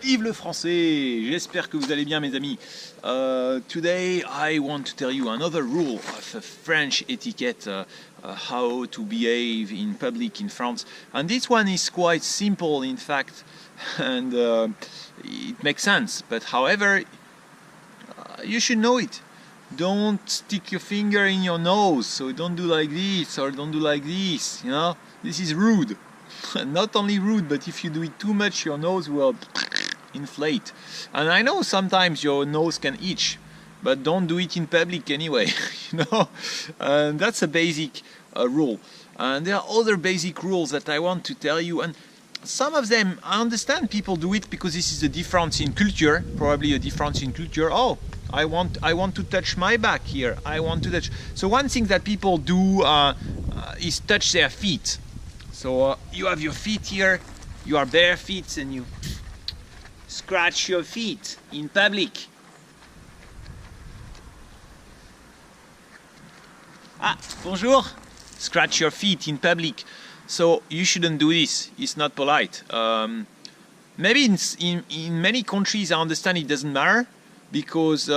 Vive le français! J'espère que vous allez bien mes amis. Today I want to tell you another rule of French etiquette, how to behave in public in France. And this one is quite simple in fact, and it makes sense. But however, you should know it. Don't stick your finger in your nose, so don't do like this or don't do like this, you know? This is rude. Not only rude, but if you do it too much, your nose will inflate. And I know sometimes your nose can itch, but don't do it in public anyway, you know? And that's a basic rule. And there are other basic rules that I want to tell you, and some of them, I understand people do it because this is a difference in culture, probably a difference in culture. Oh, I want to touch my back here. I want to touch. So one thing that people do is touch their feet. So you have your feet here, you are bare feet, and you scratch your feet in public. Ah, bonjour. Scratch your feet in public. So you shouldn't do this. It's not polite. Maybe in many countries I understand it doesn't matter because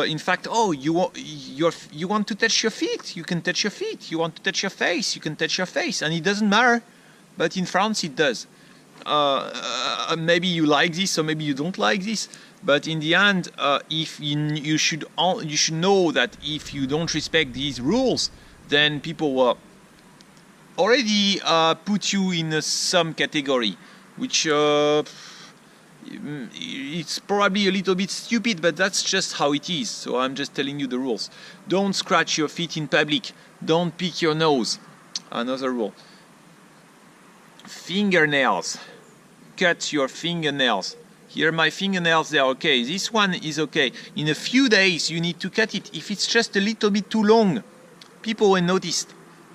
in fact, oh, you want to touch your feet, you can touch your feet. You want to touch your face, you can touch your face, and it doesn't matter. But in France it does. Maybe you like this or maybe you don't like this. But in the end, if you should know that if you don't respect these rules, then people will already put you in some category, which it's probably a little bit stupid, but that's just how it is. So I'm just telling you the rules. Don't scratch your feet in public. Don't pick your nose. Another rule. Fingernails. Cut your fingernails. Here my fingernails, they are okay. This one is okay. In a few days you need to cut it. If it's just a little bit too long, people will notice.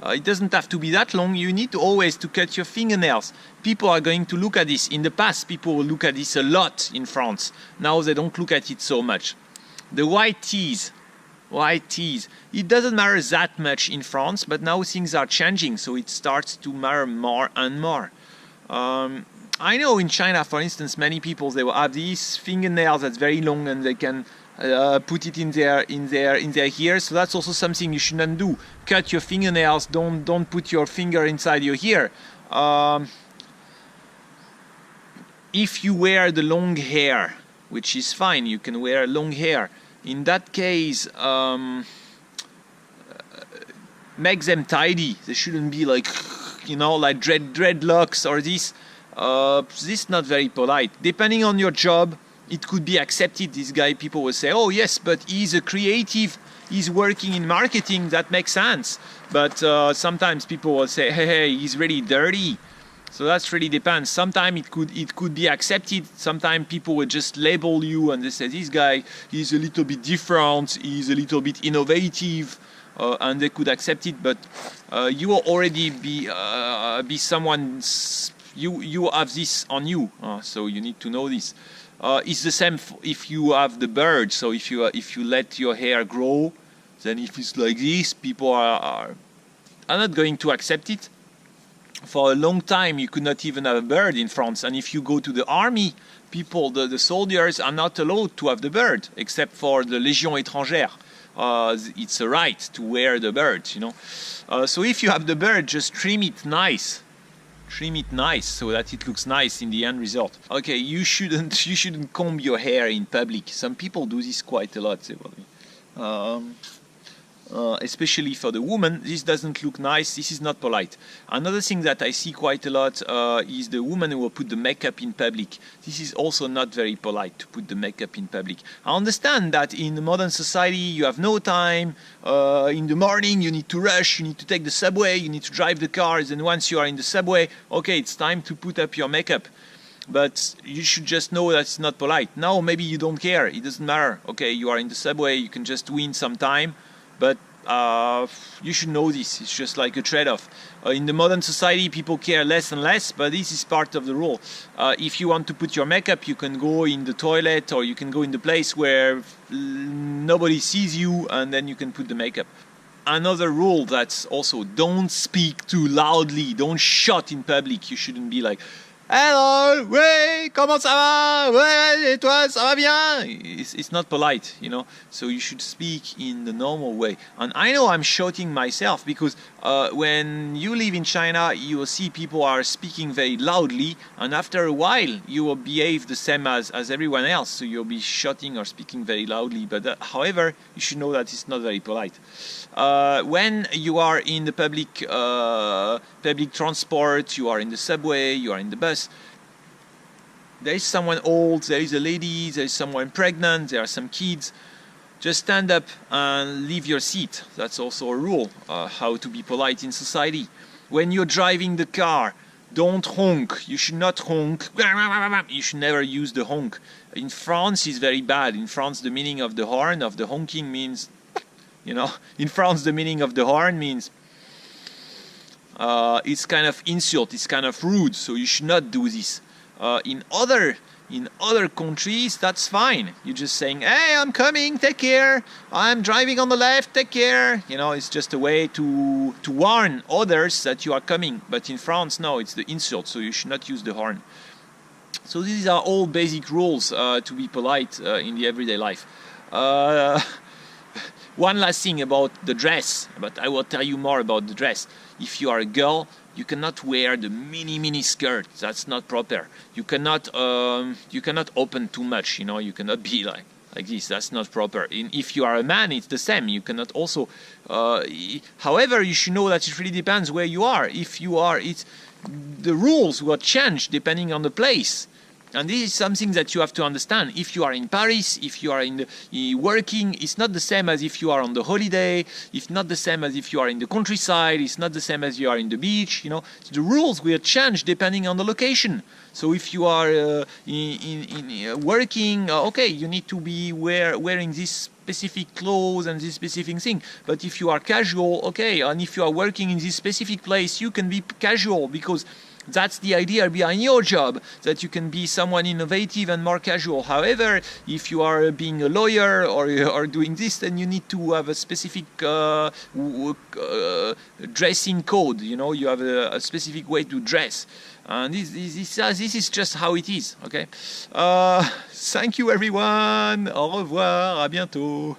It doesn't have to be that long. You need to always to cut your fingernails. People are going to look at this. In the past, people will look at this a lot in France. Now they don't look at it so much. The white teeth. White teeth. It doesn't matter that much in France, but now things are changing, so it starts to matter more and more. I know in China, for instance, many people they will have these fingernails that's very long and they can put it in their ear. So that's also something you shouldn't do. Cut your fingernails. Don't put your finger inside your ear. If you wear the long hair, which is fine, you can wear long hair. In that case, make them tidy. They shouldn't be like, you know, like dreadlocks or this. This is not very polite. Depending on your job, it could be accepted. This guy, people will say, oh yes, but he's a creative, he's working in marketing, that makes sense. But sometimes people will say, hey, he's really dirty. So that really depends. Sometimes it could be accepted. Sometimes people will just label you and they say, this guy, he's a little bit different, he's a little bit innovative, and they could accept it. But you will already be someone, you have this on you, so you need to know this. It's the same if you have the beard. So if you let your hair grow, then if it's like this, people are not going to accept it. For a long time, you could not even have a beard in France. And if you go to the army, people, the soldiers are not allowed to have the beard, except for the Légion étrangère. It's a right to wear the beard, you know. So if you have the beard, just trim it nice. Trim it nice so that it looks nice in the end result. Okay, you shouldn't comb your hair in public. Some people do this quite a lot. Especially for the woman, this doesn't look nice. This is not polite. Another thing that I see quite a lot is the woman who will put the makeup in public. This is also not very polite to put the makeup in public. I understand that in the modern society you have no time. In the morning you need to rush, you need to take the subway, you need to drive the cars, and once you are in the subway, okay, it's time to put up your makeup. But you should just know that it's not polite. Now maybe you don't care, it doesn't matter. Okay, you are in the subway, you can just win some time. But you should know this. It's just like a trade-off. In the modern society, people care less and less, but this is part of the rule. If you want to put your makeup, you can go in the toilet or you can go in the place where nobody sees you, and then you can put the makeup. Another rule that's also, don't speak too loudly, don't shout in public. You shouldn't be like, Hello, ouais, comment ça va? Ouais, et toi, ça va bien? It's not polite, you know. So you should speak in the normal way. And I know I'm shouting myself because when you live in China, you will see people are speaking very loudly, and after a while, you will behave the same as everyone else. So you'll be shouting or speaking very loudly. But however, you should know that it's not very polite. When you are in the public transport, you are in the subway, you are in the bus, there is someone old, there is a lady, there is someone pregnant, there are some kids, just stand up and leave your seat. That's also a rule, how to be polite in society. When you're driving the car, don't honk. You should not honk. You should never use the honk. In France, it's very bad. In France, the meaning of the horn, of the honking means, you know, in France, the meaning of the horn means it's kind of insult, it's kind of rude, so you should not do this. In other countries, that's fine. You're just saying, hey, I'm coming, take care. I'm driving on the left, take care. You know, it's just a way to warn others that you are coming. But in France, no, it's the insult, so you should not use the horn. So these are all basic rules to be polite in the everyday life. One last thing about the dress, but I will tell you more about the dress. If you are a girl, you cannot wear the mini skirt. That's not proper. You cannot open too much. You know, you cannot be like this. That's not proper. If you are a man, it's the same. You cannot also. However, you should know that it really depends where you are. If you are, the rules will change depending on the place. And this is something that you have to understand. If you are in Paris, if you are working, it's not the same as if you are on the holiday. It's not the same as if you are in the countryside. It's not the same as you are in the beach. You know, the rules will change depending on the location. So if you are working, okay, you need to be wearing this specific clothes and this specific thing. But if you are casual, okay, and if you are working in this specific place, you can be casual because that's the idea behind your job, that you can be someone innovative and more casual. However, if you are being a lawyer or doing this, then you need to have a specific dressing code. You know, you have a specific way to dress. And this is just how it is, okay? Thank you everyone. Au revoir, à bientôt.